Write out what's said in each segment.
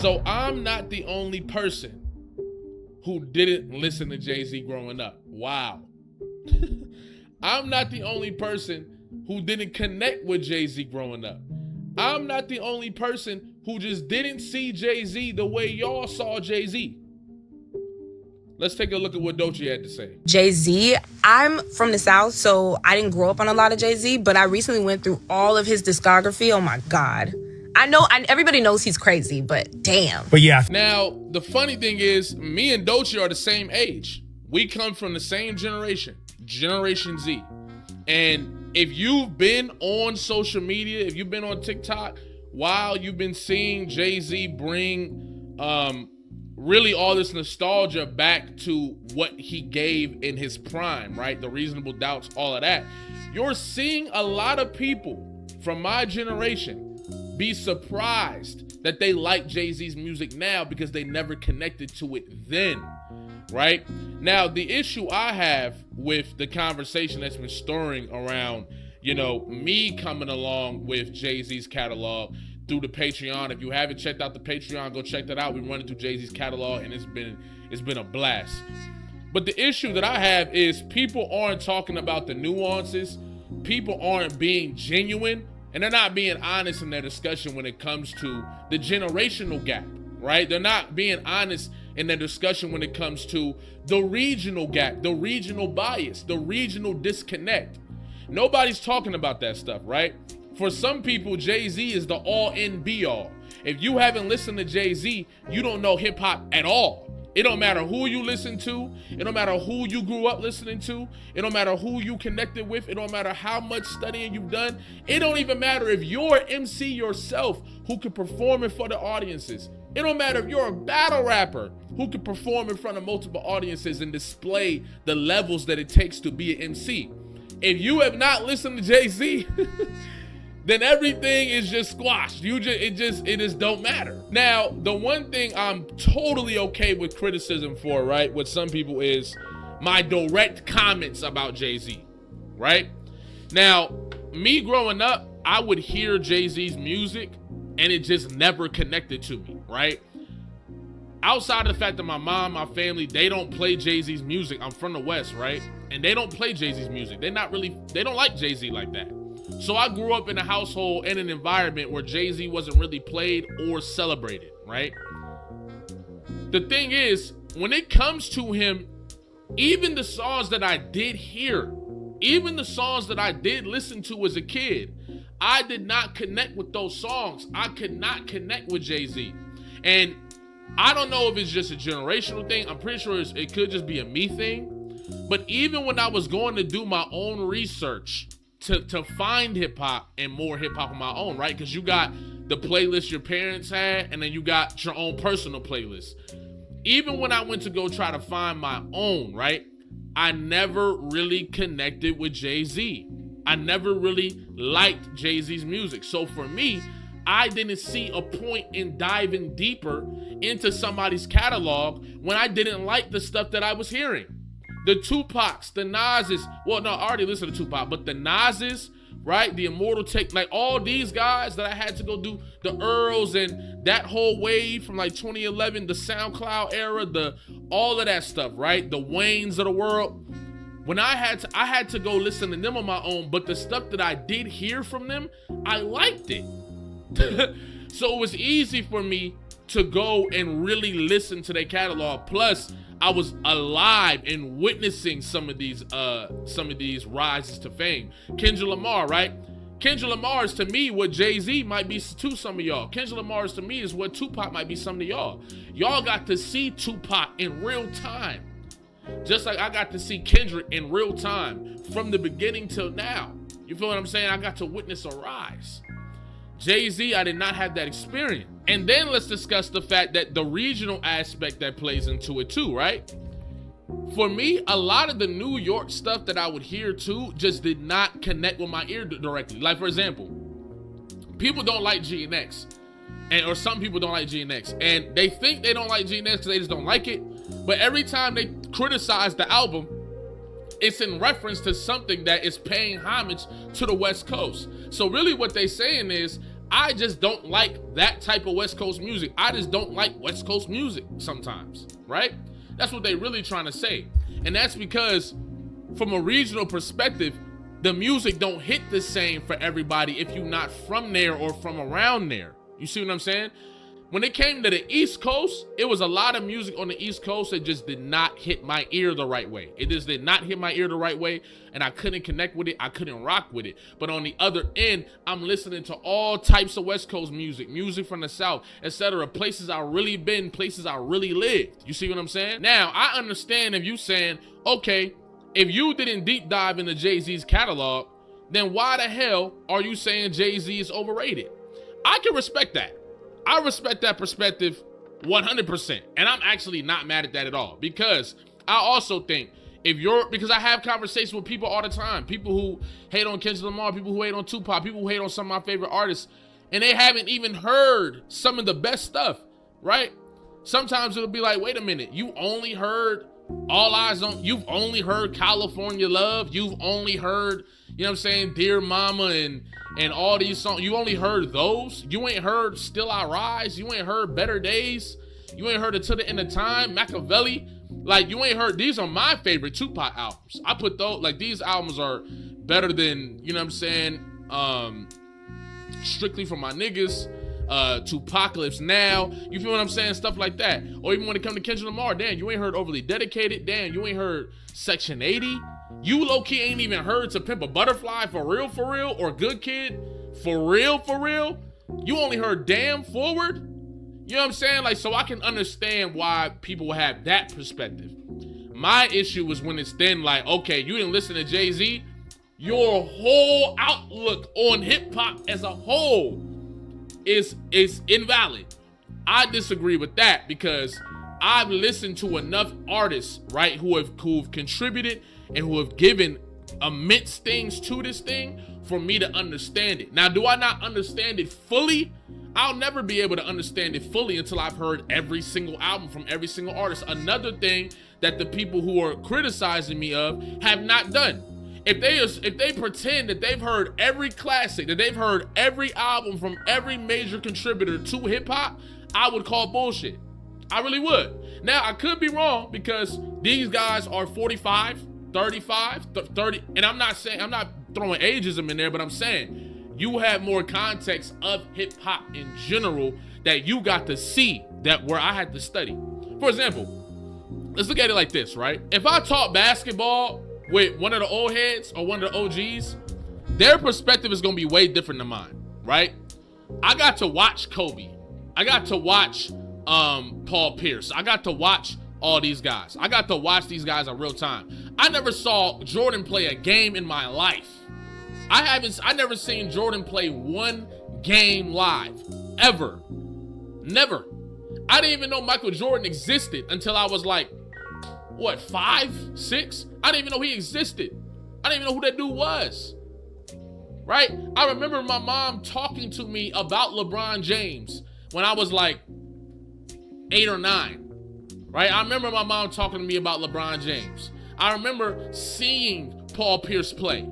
So I'm not the only person who didn't listen to Jay-Z growing up. Wow. I'm not the only person who didn't connect with Jay-Z growing up. I'm not the only person who just didn't see Jay-Z the way y'all saw Jay-Z. Let's take a look at what Doechii had to say. Jay-Z, I'm from the South, so I didn't grow up on a lot of Jay-Z, but I recently went through all of his discography. Oh my God. I know everybody knows he's crazy, but damn. But yeah. Now, the funny thing is, me and Doechii are the same age. We come from the same generation, Generation Z. And if you've been on social media, if you've been on TikTok, while you've been seeing Jay-Z bring really all this nostalgia back to what he gave in his prime, right? The Reasonable Doubts, all of that. You're seeing a lot of people from my generation be surprised that they like Jay-Z's music now because they never connected to it then, right? Now, the issue I have with the conversation that's been stirring around, me coming along with Jay-Z's catalog through the Patreon. If you haven't checked out the Patreon, go check that out. We run it through Jay-Z's catalog, and it's been a blast. But the issue that I have is people aren't talking about the nuances. People aren't being genuine, and they're not being honest in their discussion when it comes to the generational gap, right? They're not being honest in their discussion when it comes to the regional gap, the regional bias, the regional disconnect. Nobody's talking about that stuff, right? For some people, Jay-Z is the all-in be-all. If you haven't listened to Jay-Z, you don't know hip-hop at all. It don't matter who you listen to. It don't matter who you grew up listening to. It don't matter who you connected with. It don't matter how much studying you've done. It don't even matter if you're an MC yourself who can perform in front of audiences. It don't matter if you're a battle rapper who can perform in front of multiple audiences and display the levels that it takes to be an MC. If you have not listened to Jay-Z, then everything is just squashed. It just don't matter. Now, the one thing I'm totally okay with criticism for, right, with some people is my direct comments about Jay-Z, right? Now, me growing up, I would hear Jay-Z's music and it just never connected to me, right? Outside of the fact that my mom, my family, they don't play Jay-Z's music. I'm from the West, right? And they don't play Jay-Z's music. They don't like Jay-Z like that. So I grew up in a household and an environment where Jay-Z wasn't really played or celebrated, right? The thing is, when it comes to him, even the songs that I did hear, even the songs that I did listen to as a kid, I did not connect with those songs. I could not connect with Jay-Z. And I don't know if it's just a generational thing. I'm pretty sure it could just be a me thing. But even when I was going to do my own research to find hip-hop and more hip-hop on my own, right? Because you got the playlist your parents had, and then you got your own personal playlist. Even when I went to go try to find my own, right? I never really connected with Jay-Z. I never really liked Jay-Z's music. So for me, I didn't see a point in diving deeper into somebody's catalog when I didn't like the stuff that I was hearing. The Tupacs, the Nas's, well, no, I already listened to Tupac, but the Nas's, right? The Immortal Take, like all these guys that I had to go do, the Earls and that whole wave from like 2011, the SoundCloud era, all of that stuff, right? The Waynes of the world. When I had to go listen to them on my own, but the stuff that I did hear from them, I liked it. So it was easy for me to go and really listen to their catalog. Plus, I was alive and witnessing some of these rises to fame. Kendrick Lamar, right? Kendrick Lamar is to me what Jay-Z might be to some of y'all. Kendrick Lamar is to me is what Tupac might be some of y'all. Y'all got to see Tupac in real time. Just like I got to see Kendrick in real time from the beginning till now. You feel what I'm saying? I got to witness a rise. Jay-Z, I did not have that experience. And then let's discuss the fact that the regional aspect that plays into it too, right? For me, a lot of the New York stuff that I would hear too just did not connect with my ear directly. Like, for example, people don't like GNX, or some people don't like GNX, and they think they don't like GNX because they just don't like it. But every time they criticize the album, it's in reference to something that is paying homage to the West Coast. So really what they're saying is, I just don't like that type of West Coast music. I just don't like West Coast music sometimes, right? That's what they really trying to say. And that's because from a regional perspective, the music don't hit the same for everybody if you're not from there or from around there. You see what I'm saying? When it came to the East Coast, it was a lot of music on the East Coast that just did not hit my ear the right way. It just did not hit my ear the right way, and I couldn't connect with it. I couldn't rock with it. But on the other end, I'm listening to all types of West Coast music from the South, etc. Places I really been, places I really lived. You see what I'm saying? Now, I understand if you saying, okay, if you didn't deep dive into Jay-Z's catalog, then why the hell are you saying Jay-Z is overrated? I can respect that. I respect that perspective 100%. And I'm actually not mad at that at all, because I also think because I have conversations with people all the time, people who hate on Kendrick Lamar, people who hate on Tupac, people who hate on some of my favorite artists, and they haven't even heard some of the best stuff, right? Sometimes it'll be like, wait a minute, you only heard you've only heard California Love, you've only heard, you know what I'm saying, Dear Mama and all these songs, you only heard those? You ain't heard Still I Rise? You ain't heard Better Days? You ain't heard Until the End of Time, Machiavelli? Like, you ain't heard, these are my favorite Tupac albums. I put those, like, these albums are better than, you know what I'm saying, Strictly for My Niggas, Tupacalypse Now, you feel what I'm saying? Stuff like that. Or even when it comes to Kendrick Lamar, damn, you ain't heard Overly Dedicated, damn, you ain't heard Section 80, you low-key ain't even heard To Pimp a Butterfly, for real, or Good Kid, for real, you only heard Damn Forward, you know what I'm saying? Like, so I can understand why people will have that perspective. My issue is when it's then like, okay, you didn't listen to Jay-Z, your whole outlook on hip-hop as a whole is invalid. I disagree with that, because I've listened to enough artists, right, who've contributed and who have given immense things to this thing for me to understand it. Now, do I not understand it fully? I'll never be able to understand it fully until I've heard every single album from every single artist. Another thing that the people who are criticizing me of have not done. If they pretend that they've heard every classic, that they've heard every album from every major contributor to hip hop, I would call bullshit. I really would. Now, I could be wrong, because these guys are 45, 35, 30, and I'm not throwing ageism in there, but I'm saying you have more context of hip hop in general that you got to see, that where I had to study. For example, let's look at it like this, right? If I taught basketball with one of the old heads or one of the OGs, their perspective is gonna be way different than mine, right? I got to watch Kobe. I got to watch Paul Pierce. I got to watch all these guys. I got to watch these guys in real time. I never saw Jordan play a game in my life. I never seen Jordan play one game live, ever. Never. I didn't even know Michael Jordan existed until I was like, what, 5, 6? I didn't even know he existed. I didn't even know who that dude was, right? I remember my mom talking to me about LeBron James when I was like 8 or 9, right? I remember my mom talking to me about LeBron James. I remember seeing Paul Pierce play,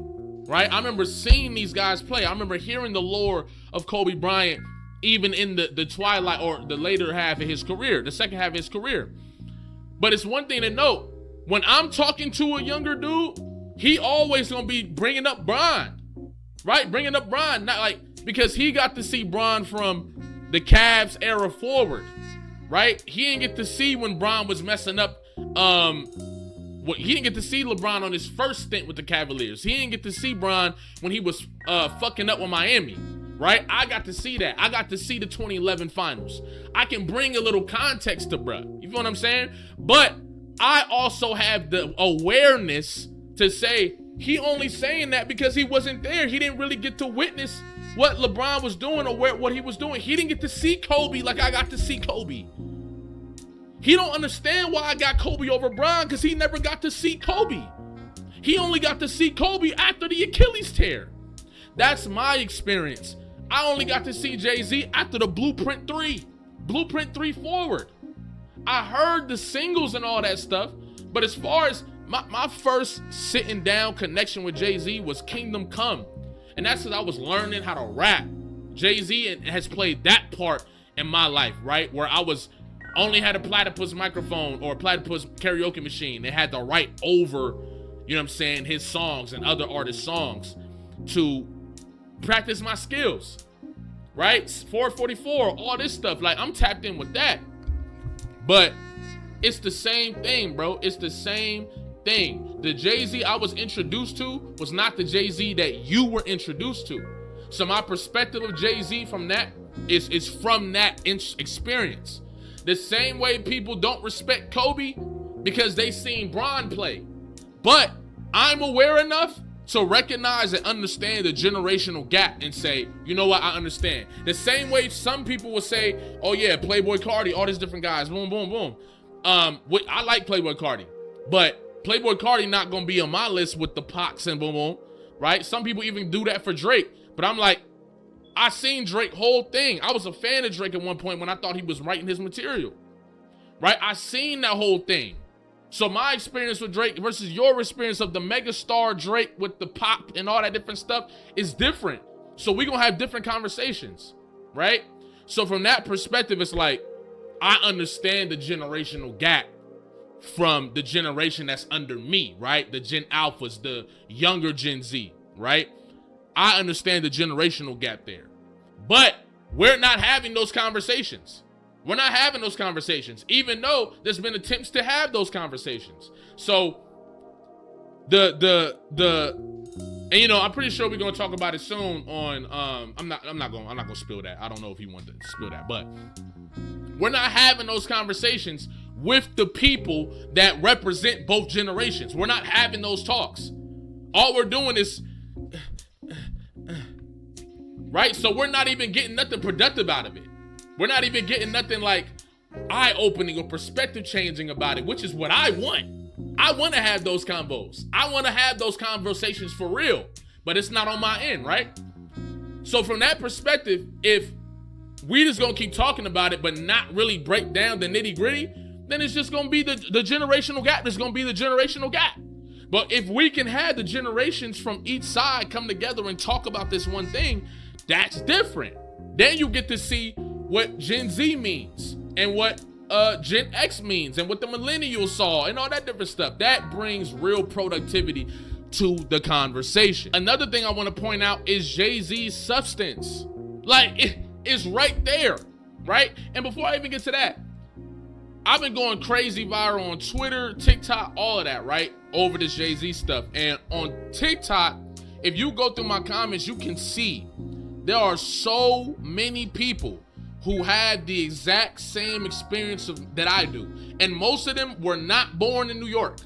right? I remember seeing these guys play. I remember hearing the lore of Kobe Bryant even in the twilight or the later half of his career, the second half of his career. But it's one thing to note, when I'm talking to a younger dude, he always gonna be bringing up Bron, right? Bringing up Bron, not like, because he got to see Bron from the Cavs era forward, right? He didn't get to see when Bron was messing up. He didn't get to see LeBron on his first stint with the Cavaliers. He didn't get to see Bron when he was fucking up with Miami, right? I got to see that. I got to see the 2011 finals. I can bring a little context to bruh. You feel what I'm saying? But I also have the awareness to say he only saying that because he wasn't there. He didn't really get to witness what LeBron was doing or what he was doing. He didn't get to see Kobe like I got to see Kobe. He don't understand why I got Kobe over Bron, because he never got to see Kobe. He only got to see Kobe after the Achilles tear. That's my experience. I only got to see Jay-Z after the Blueprint 3 forward. I heard the singles and all that stuff, but as far as my first sitting down connection with Jay-Z was Kingdom Come. And that's because I was learning how to rap. Jay-Z has played that part in my life, right? Where I was only had a platypus microphone or a platypus karaoke machine. They had to write over, you know what I'm saying, his songs and other artists' songs to practice my skills, right? 444, all this stuff. Like, I'm tapped in with that. But it's the same thing, bro. It's the same thing. The Jay-Z I was introduced to was not the Jay-Z that you were introduced to. So my perspective of Jay-Z from that is from that experience. The same way people don't respect Kobe because they seen Bron play. But I'm aware enough to recognize and understand the generational gap and say, you know what, I understand. The same way some people will say, oh yeah, Playboy Cardi, all these different guys, boom, boom, boom. I like Playboy Cardi, but Playboy Cardi not gonna be on my list with the Pox and boom, boom, right? Some people even do that for Drake, but I'm like, I seen Drake whole thing. I was a fan of Drake at one point when I thought he was writing his material, right? I seen that whole thing. So my experience with Drake versus your experience of the megastar Drake with the pop and all that different stuff is different. So we're gonna have different conversations, right? So from that perspective, it's like, I understand the generational gap from the generation that's under me, right? The Gen Alphas, the younger Gen Z, right? I understand the generational gap there. But we're not having those conversations. We're not having those conversations, even though there's been attempts to have those conversations. So and you know, I'm pretty sure we're gonna talk about it soon on I'm not gonna spill that. I don't know if he wanted to spill that, but we're not having those conversations with the people that represent both generations. We're not having those talks. All we're doing is right? So we're not even getting nothing productive out of it. We're not even getting nothing like eye-opening or perspective-changing about it, which is what I want. I want to have those convos. I want to have those conversations for real, but it's not on my end, right? So from that perspective, if we just gonna keep talking about it, but not really break down the nitty-gritty, then it's just gonna be the generational gap. There's gonna be the generational gap. But if we can have the generations from each side come together and talk about this one thing, that's different. Then you get to see what Gen Z means and what Gen X means and what the millennials saw and all that different stuff. That brings real productivity to the conversation. Another thing I want to point out is Jay-Z's substance. Like, it's right there, right? And before I even get to that, I've been going crazy viral on Twitter, TikTok, all of that, right? Over this Jay-Z stuff. And on TikTok, if you go through my comments, you can see there are so many people who had the exact same experience that I do. And most of them were not born in New York,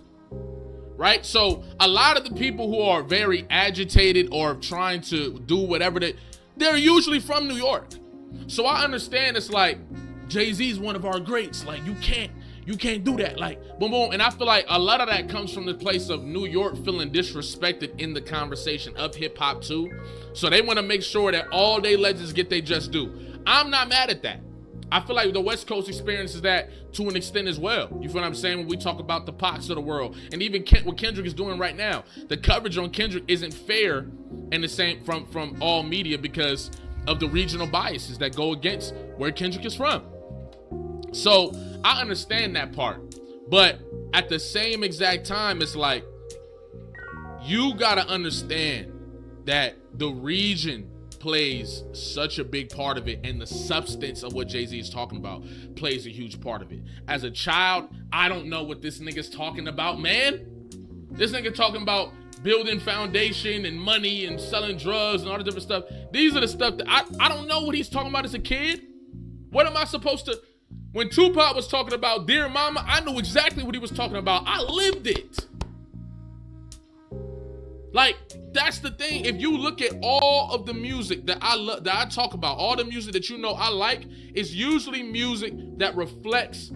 right? So a lot of the people who are very agitated or trying to do whatever they're usually from New York. So I understand it's like, Jay-Z's one of our greats. Like, you can't do that. Like, boom, boom. And I feel like a lot of that comes from the place of New York feeling disrespected in the conversation of hip hop too. So they want to make sure that all they legends get they just due. I'm not mad at that. I feel like the West Coast experiences that to an extent as well. You feel what I'm saying? When we talk about the Pox of the world and even what Kendrick is doing right now, the coverage on Kendrick isn't fair and the same from all media because of the regional biases that go against where Kendrick is from. So I understand that part, but at the same exact time, it's like, you gotta understand that the region plays such a big part of it, and the substance of what Jay-Z is talking about plays a huge part of it. As a child, I don't know what this nigga's talking about, man. This nigga talking about building foundation and money and selling drugs and all the different stuff. These are the stuff that I don't know what he's talking about as a kid. What am I supposed to... When Tupac was talking about Dear Mama, I knew exactly what he was talking about. I lived it. Like, that's the thing. If you look at all of the music that I love, that I talk about, all the music that you know I like, it's usually music that reflects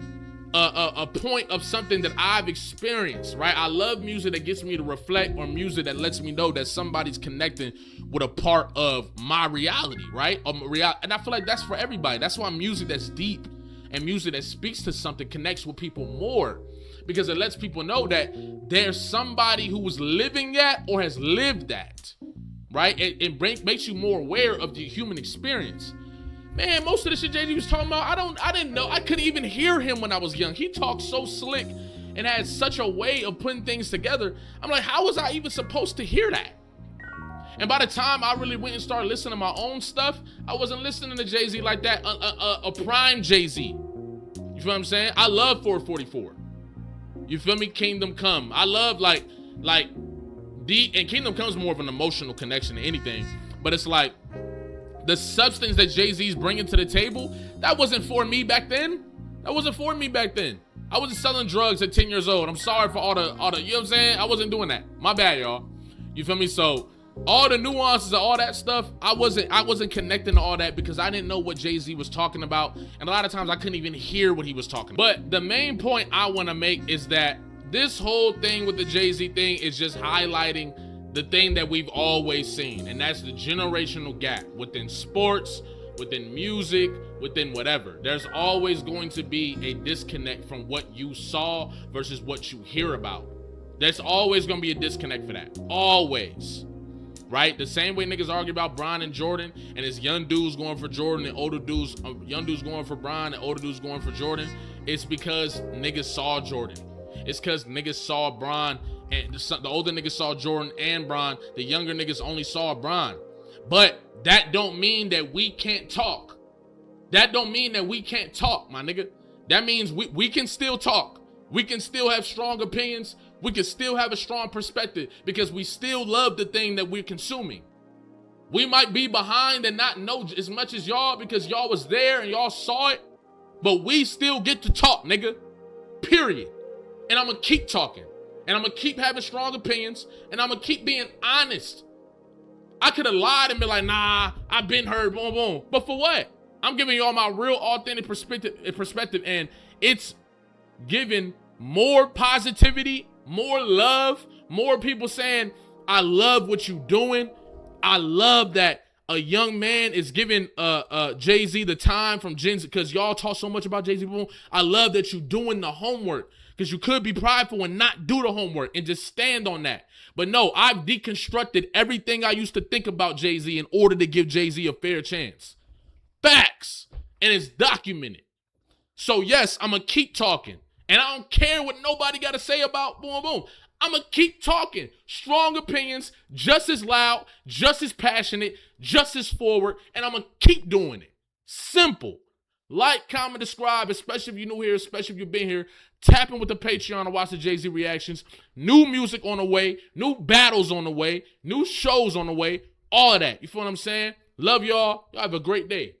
a point of something that I've experienced, right? I love music that gets me to reflect, or music that lets me know that somebody's connecting with a part of my reality, right? And I feel like that's for everybody. That's why music that's deep and music that speaks to something connects with people more, because it lets people know that there's somebody who was living that or has lived that, right? It makes you more aware of the human experience. Man, most of the shit Jay-Z was talking about, I didn't know. I couldn't even hear him when I was young. He talked so slick and had such a way of putting things together. I'm like, how was I even supposed to hear that? And by the time I really went and started listening to my own stuff, I wasn't listening to Jay-Z like that, a prime Jay-Z. You feel what I'm saying? I love 444. You feel me? Kingdom Come. I love and Kingdom Come is more of an emotional connection than anything. But it's like, the substance that Jay-Z's bringing to the table, that wasn't for me back then. That wasn't for me back then. I wasn't selling drugs at 10 years old. I'm sorry for all the, you know what I'm saying? I wasn't doing that. My bad, y'all. You feel me? So all the nuances of all that stuff, I wasn't connecting to all that because I didn't know what Jay-Z was talking about. And a lot of times I couldn't even hear what he was talking about. But the main point I want to make is that this whole thing with the Jay-Z thing is just highlighting the thing that we've always seen, and that's the generational gap within sports, within music, within whatever. There's always going to be a disconnect from what you saw versus what you hear about. There's always going to be a disconnect for that. Always. Right? The same way niggas argue about Bron and Jordan, and it's young dudes going for Jordan and older dudes, young dudes going for Bron and older dudes going for Jordan. It's because niggas saw Jordan. It's because niggas saw Bron, and the older niggas saw Jordan and Bron. The younger niggas only saw Bron. But that don't mean that we can't talk. That don't mean that we can't talk, my nigga. That means we can still talk. We can still have strong opinions. We can still have a strong perspective because we still love the thing that we're consuming. We might be behind and not know as much as y'all because y'all was there and y'all saw it, but we still get to talk, nigga. Period. And I'm gonna keep talking. And I'm gonna keep having strong opinions. And I'm gonna keep being honest. I could have lied and been like, nah, I've been heard, boom, boom. But for what? I'm giving y'all my real authentic perspective, and it's giving more positivity, more love, more people saying, I love what you doing. I love that a young man is giving Jay-Z the time from Gen Z, because y'all talk so much about Jay-Z. Boom. I love that you doing the homework, because you could be prideful and not do the homework and just stand on that. But no, I've deconstructed everything I used to think about Jay-Z in order to give Jay-Z a fair chance. Facts. And it's documented. So yes, I'm going to keep talking. And I don't care what nobody got to say about boom, boom. I'm going to keep talking. Strong opinions, just as loud, just as passionate, just as forward. And I'm going to keep doing it. Simple. Like, comment, subscribe, especially if you're new here, especially if you've been here. Tap in with the Patreon to watch the Jay-Z reactions. New music on the way. New battles on the way. New shows on the way. All of that. You feel what I'm saying? Love y'all. Y'all have a great day.